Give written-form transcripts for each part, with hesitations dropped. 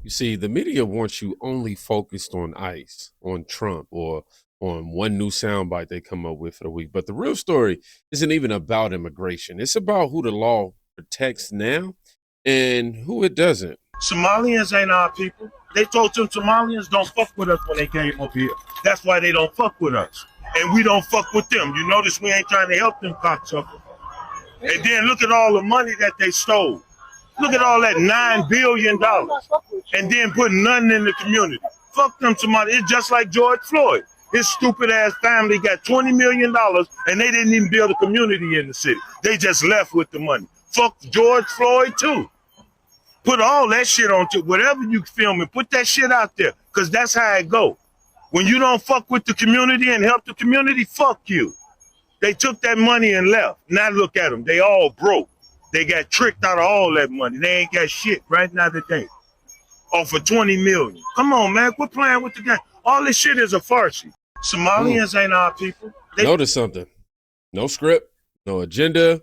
You see, the media wants you only focused on ICE, on Trump, or on one new soundbite they come up with for the week. But the real story isn't even about immigration. It's about who the law protects now and who it doesn't. Somalians ain't our people. They told them Somalians don't fuck with us when they came up here. That's why they don't fuck with us. And we don't fuck with them. You notice we ain't trying to help them cocksuckers. And then look at all the money that they stole. Look at all that $9 billion. And then put nothing in the community. Fuck them Somalians. It's just like George Floyd. His stupid ass family got $20 million and they didn't even build a community in the city. They just left with the money. Fuck George Floyd too. Put all that shit on to whatever you filming, put that shit out there, because that's how it go. When you don't fuck with the community and help the community, fuck you. They took that money and left. Now look at them. They all broke. They got tricked out of all that money. They ain't got shit right now today. Off of 20 million. Come on, man. Quit playing with the game. All this shit is a farce. Somalians ain't our people. Notice something. No script, no agenda.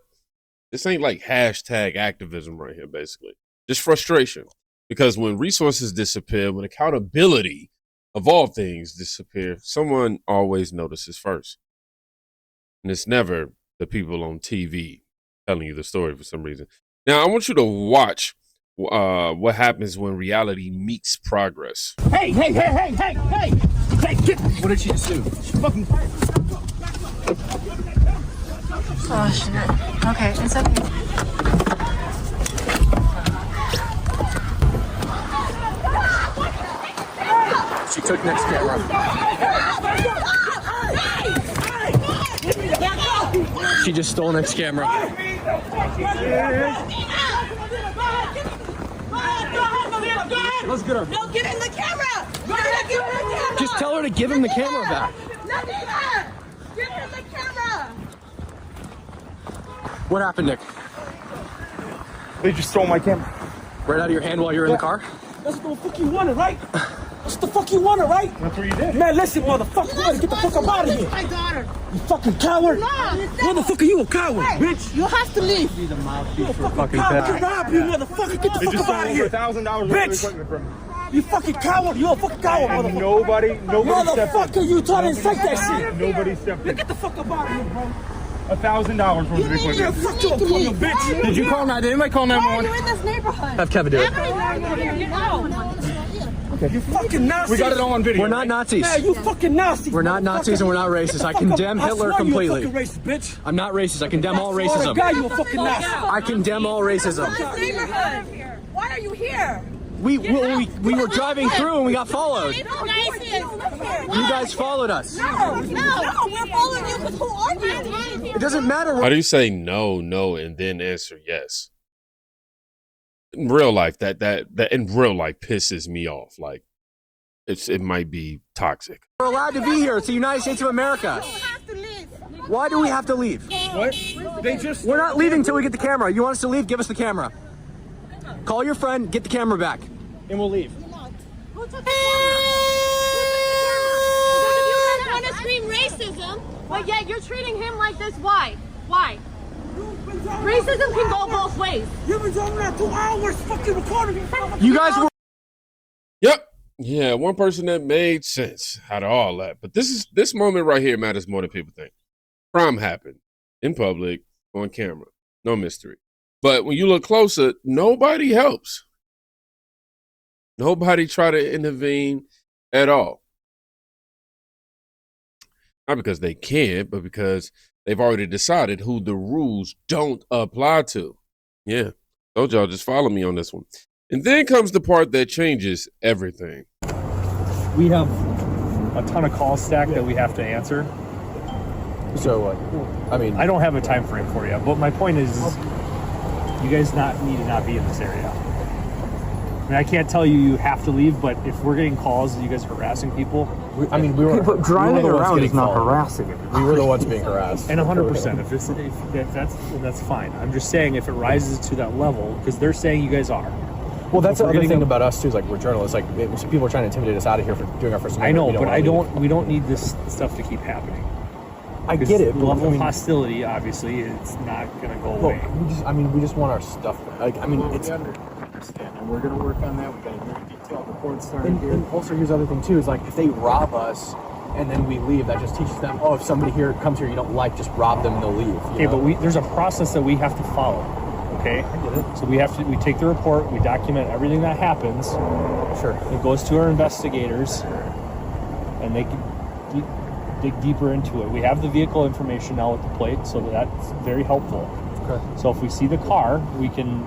This ain't like hashtag activism right here, basically. Just frustration. Because when resources disappear, when accountability of all things disappear, someone always notices first. And it's never the people on TV telling you the story for some reason. Now, I want you to watch what happens when reality meets progress. Hey! Hey, get! What did she just do? She fucking... Oh, shit. Okay, it's okay. She took next camera. She just stole next camera. Let's get her. No, get in the camera! Just tell her to give him the camera back. Nadina! Give him the camera! What happened, Nick? They just stole my camera. Right out of your hand while you're in the car? That's what the fuck you wanted, right? That's the fuck you wanted, right? That's what you did. Man, listen, motherfucker, you gotta get the fuck up out of here. My daughter. You fucking coward. Motherfucker, you a coward, bitch. You have to leave. You fucking coward. Rob you, motherfucker. Get the fuck up out of here. $1,000 bitch. You fucking coward. You a fucking coward, motherfucker. Nobody motherfucker, you trying to incite that shit. Nobody stepped in. Get the fuck up out of here, bro. $1,000 worth of equipment. Fuck you, bitch. Did you call 9? Did anybody call 911? Why are you in this neighborhood? Have Kevin do it. Okay. You fucking Nazis. We got it all on video. We're not Nazis. Man, you fucking Nazis. We're not Nazis and we're not racist. I condemn Hitler completely. You a fucking racist, bitch. I'm not racist. I condemn all Guy, racism. you a fucking Nazi. I condemn all racism. This neighborhood. Why are you here? We were driving through and we got followed. You guys followed us. No, we're following you because who are you? It doesn't matter. How do you say no, and then answer yes? In real life, that in real life pisses me off. Like it might be toxic. We're allowed to be here. It's the United States of America. Why do we have to leave? What? We're not leaving till we get the camera. You want us to leave? Give us the camera. Call your friend, get the camera back, and we'll leave. Who took the camera? You want to scream racism, but yet you're treating him like this. Why? Why? Racism can go both ways. You've been talking about 2 hours fucking recording. You guys were... Yep. Yeah, one person that made sense out of all that. But this moment right here matters more than people think. Crime happened in public, on camera. No mystery. But when you look closer, nobody helps. Nobody try to intervene at all. Not because they can't, but because they've already decided who the rules don't apply to. Yeah, told y'all, just follow me on this one. And then comes the part that changes everything. We have a ton of calls stacked that we have to answer. So, I mean... I don't have a time frame for you, but my point is you guys need to not be in this area. I mean, I can't tell you have to leave, but if we're getting calls, you guys are harassing people. But driving around is not harassing it. We were the ones being harassed. And 100%. If that's fine. I'm just saying if it rises to that level, because they're saying you guys are. Well, that's the other thing about us too. Is like we're journalists. Like people are trying to intimidate us out of here for doing our first. I know, but we don't need this stuff to keep happening. I get it. The level of hostility, obviously, it's not going to go away. We just want our stuff. Like, I mean, it's. Understand, and we're going to work on that. We got a very detailed reports started here. And also, here's the other thing too: is like if they rob us and then we leave, that just teaches them, oh, if somebody here comes here you don't like, just rob them and they'll leave. Okay, but there's a process that we have to follow. Okay, I get it. so we take the report, we document everything that happens. Sure. It goes to our investigators, and they can dig deeper into it. We have the vehicle information now with the plate, so that's very helpful. Okay. So if we see the car, we can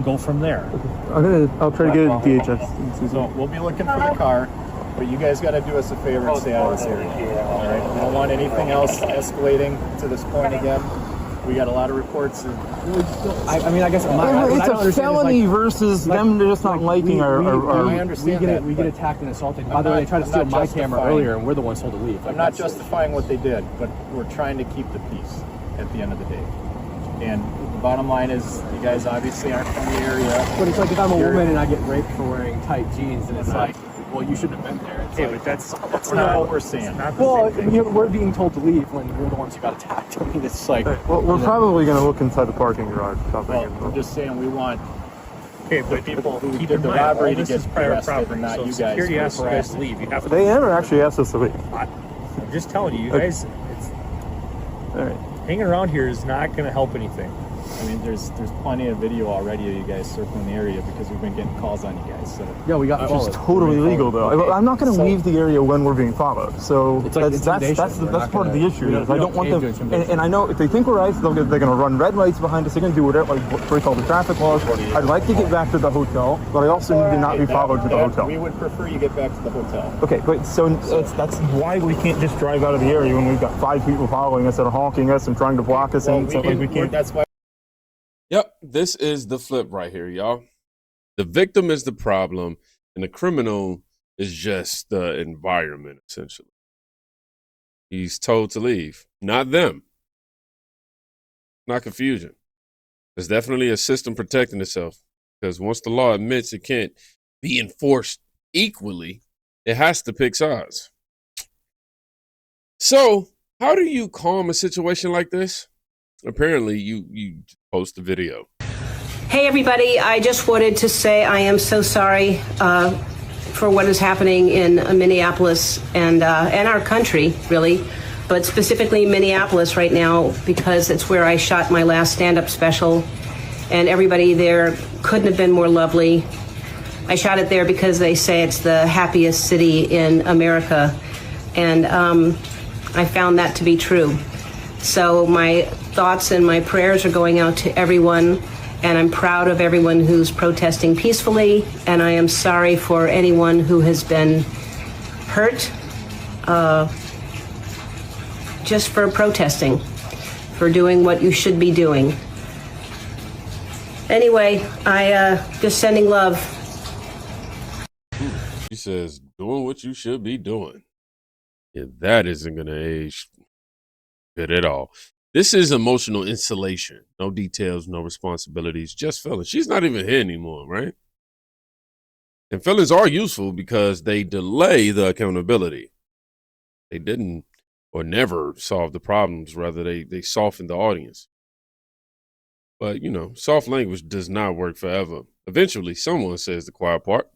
go from there. I'll try to get it to DHS. So we'll be looking for the car, but you guys got to do us a favor and stay out of this area. All right. We don't want anything else escalating to this point again. We got a lot of reports. I mean, I guess what I don't It's a understand is, felony like, versus them just not liking our. I understand we get attacked and assaulted. By the way, they tried to steal my camera earlier, and we're the ones told to leave. Like, I'm not justifying what they did, but we're trying to keep the peace at the end of the day. And the bottom line is, you guys obviously aren't from the area. But it's like if I'm a woman and I get raped for wearing tight jeans, and it's like, well, you shouldn't have been there. It's Okay, like, but that's not what we're saying. well, we're being told to leave when we're the ones who got attacked. I mean, it's like. Well, we're probably going to look inside the parking garage. Well, I'm just saying we want but people who keep did in the mind, robbery all to this get is private arrested, property, and not so you guys. security who asks you were guys to harassed. leave. You have to. They never actually asked us to leave. I'm just telling you, you guys, All right. hanging around here is not going to help anything. I mean, there's plenty of video already of you guys circling the area because we've been getting calls on you guys. So Yeah, we got Which followed. is totally legal, though. Okay. I'm not going to So- leave the area when we're being followed. So It's like that's intimidation. We're that's not part of the gonna- issue. we Is I don't want cave them. to intimidation. And I know if they think we're ICE, they're going to run red lights behind us. They're going to do whatever, like break all the traffic laws. I'd like to get back to the hotel, but I also need to not be followed to the hotel. We would prefer you get back to the hotel. Okay, but so that's why we can't just drive out of the area when we've got 5 people following us that are honking us and trying to block us. And so we can't. That's why. Yep, this is the flip right here, y'all. The victim is the problem, and the criminal is just the environment, essentially. He's told to leave, not them. Not confusion. There's definitely a system protecting itself, because once the law admits it can't be enforced equally, it has to pick sides. So, how do you calm a situation like this? Apparently, you post a video. Hey everybody, I just wanted to say I am so sorry for what is happening in Minneapolis and our country, really, but specifically Minneapolis right now because it's where I shot my last stand-up special, and everybody there couldn't have been more lovely. I shot it there because they say it's the happiest city in America, and I found that to be true. So my thoughts and my prayers are going out to everyone, and I'm proud of everyone who's protesting peacefully, and I am sorry for anyone who has been hurt just for protesting, for doing what you should be doing. Anyway, I just sending love. She says, doing what you should be doing. Yeah, that isn't going to age good at all. This is emotional insulation. No details, no responsibilities, just feelings. She's not even here anymore, right? And feelings are useful because they delay the accountability. They didn't or never solve the problems. Rather, they soften the audience. But, you know, soft language does not work forever. Eventually, someone says the quiet part.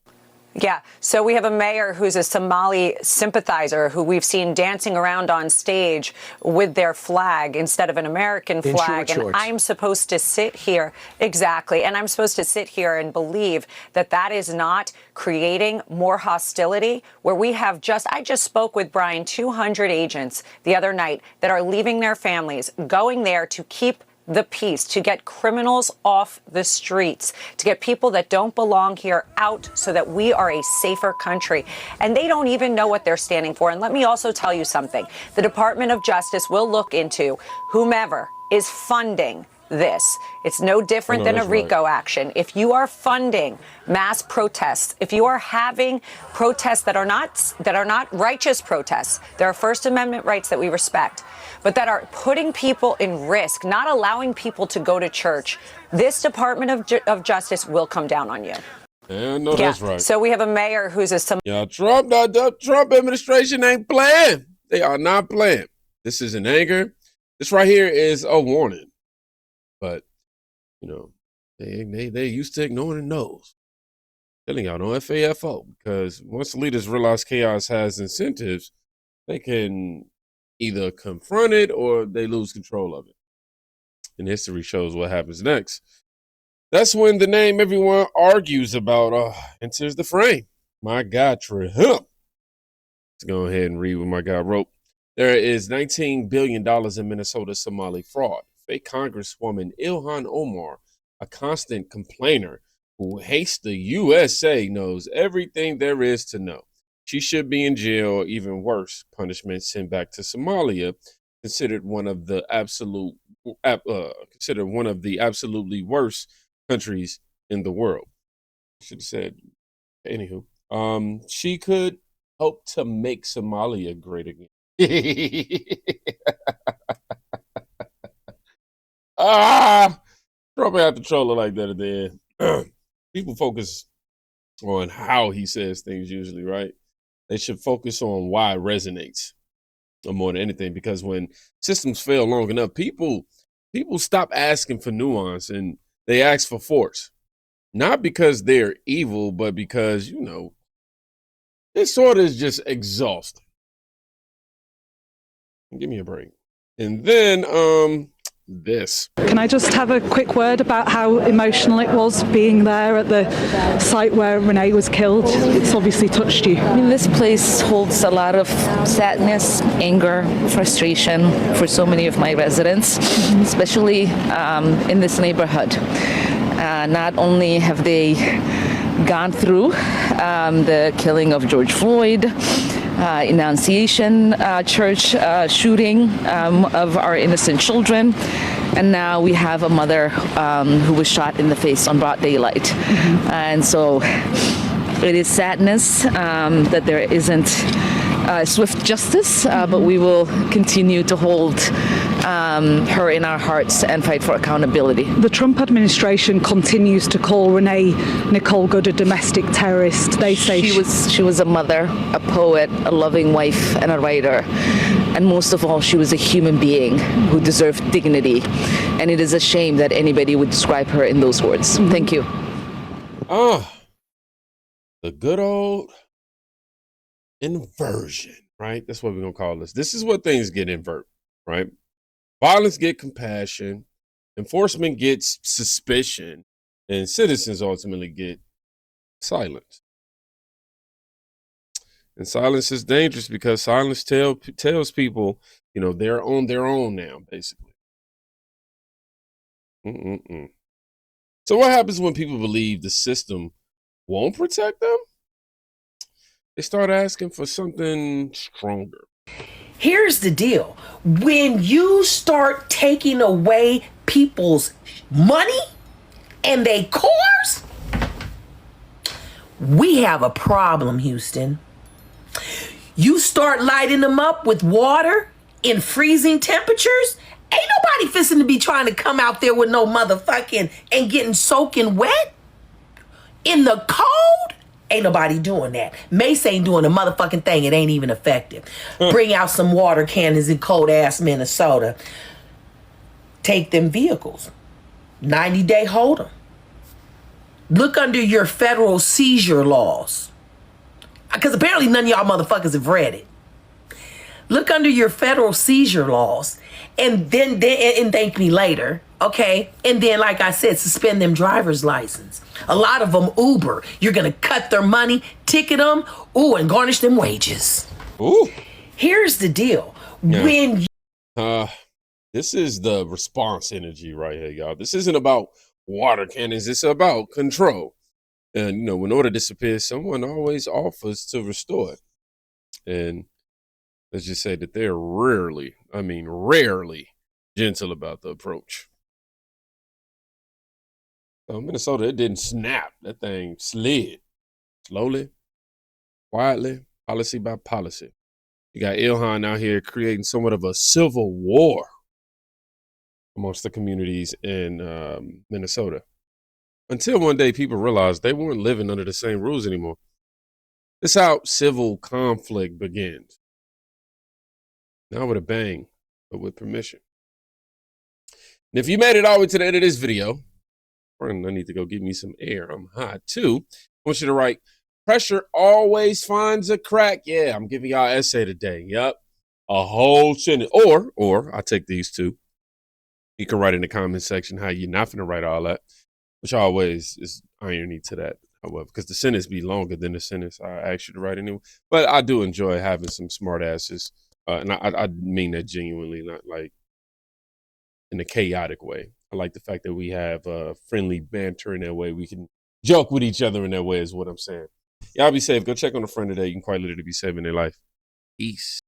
Yeah, so we have a mayor who's a Somali sympathizer who we've seen dancing around on stage with their flag instead of an American flag. And I'm supposed to sit here, exactly, and I'm supposed to sit here and believe that that is not creating more hostility where we have I just spoke with Brian, 200 agents the other night that are leaving their families, going there to keep the peace, to get criminals off the streets, to get people that don't belong here out so that we are a safer country. And they don't even know what they're standing for. And let me also tell you something. The Department of Justice will look into whomever is funding this. It's no different than a RICO action. If you are funding mass protests, if you are having protests that are not righteous protests, there are First Amendment rights that we respect, but that are putting people in risk, not allowing people to go to church, this Department of Justice will come down on you. Yeah, no, that's right. So we have a mayor who's a the Trump administration ain't playing. They are not playing. This is an anger. This right here is a warning. But, you know, they used to ignoring the nose. Telling y'all, don't FAFO, because once the leaders realize chaos has incentives, they can either confront it or they lose control of it. And history shows what happens next. That's when the name everyone argues about enters the frame. My God, Trump. Let's go ahead and read what my guy wrote. There is $19 billion in Minnesota Somali fraud. Fake Congresswoman Ilhan Omar, a constant complainer who hates the USA, knows everything there is to know. She should be in jail, or even worse, punishment sent back to Somalia, considered one of the absolutely worst countries in the world. Should have said, anywho, she could hope to make Somalia great again. Trump had to troll her like that at the end. People focus on how he says things usually, right? They should focus on why it resonates more than anything, because when systems fail long enough, people stop asking for nuance and they ask for force. Not because they're evil, but because, you know, this sort of is just exhausting. Give me a break. And then this. Can I just have a quick word about how emotional it was being there at the site where Renee was killed? It's obviously touched you. I mean, this place holds a lot of sadness, anger, frustration for so many of my residents, especially in this neighborhood. Not only have they gone through the killing of George Floyd, Annunciation Church shooting of our innocent children, and now we have a mother who was shot in the face on broad daylight. And so it is sadness that there isn't swift justice, but we will continue to hold her in our hearts and fight for accountability. The Trump administration continues to call Renee Nicole Good a domestic terrorist. They say she was a mother, a poet, a loving wife, and a writer. And most of all, she was a human being who deserved dignity. And it is a shame that anybody would describe her in those words. Thank you. The good old inversion, right? That's what we're going to call this. This is what things get invert, right? Violence get compassion, enforcement gets suspicion, and citizens ultimately get silence. And silence is dangerous because silence tells people, you know, they're on their own now, basically. So what happens when people believe the system won't protect them? They start asking for something stronger. Here's the deal. When you start taking away people's money and their cars, we have a problem, Houston. You start lighting them up with water in freezing temperatures, ain't nobody fixing to be trying to come out there with no motherfucking and getting soaking wet in the cold. Ain't nobody doing that. Mace ain't doing a motherfucking thing. It ain't even effective. Bring out some water cannons in cold-ass Minnesota. Take them vehicles. 90-day hold 'em. Look under your federal seizure laws. Because apparently none of y'all motherfuckers have read it. Look under your federal seizure laws. And then and thank me later. Okay? And then, like I said, suspend them driver's license. A lot of them Uber. You're going to cut their money, ticket them, and garnish them wages. Ooh. Here's the deal. Yeah. This is the response energy right here, y'all. This isn't about water cannons. It's about control. And, you know, when order disappears, someone always offers to restore it. And let's just say that they're rarely gentle about the approach. So Minnesota, it didn't snap. That thing slid slowly, quietly, policy by policy. You got Ilhan out here creating somewhat of a civil war amongst the communities in Minnesota. Until one day people realized they weren't living under the same rules anymore. This is how civil conflict begins. Not with a bang, but with permission. And if you made it all the way to the end of this video, I need to go get me some air. I'm hot too. want you to write, pressure always finds a crack. Yeah, I'm giving y'all an essay today. Yep. A whole sentence. Or I take these two. You can write in the comment section how you're not going to write all that, which always is irony to that, however, because the sentence be longer than the sentence I asked you to write anyway. But I do enjoy having some smart asses. And I mean that genuinely, not like in a chaotic way. I like the fact that we have friendly banter in that way. We can joke with each other in that way is what I'm saying. Y'all be safe. Go check on a friend today. You can quite literally be saving their life. Peace.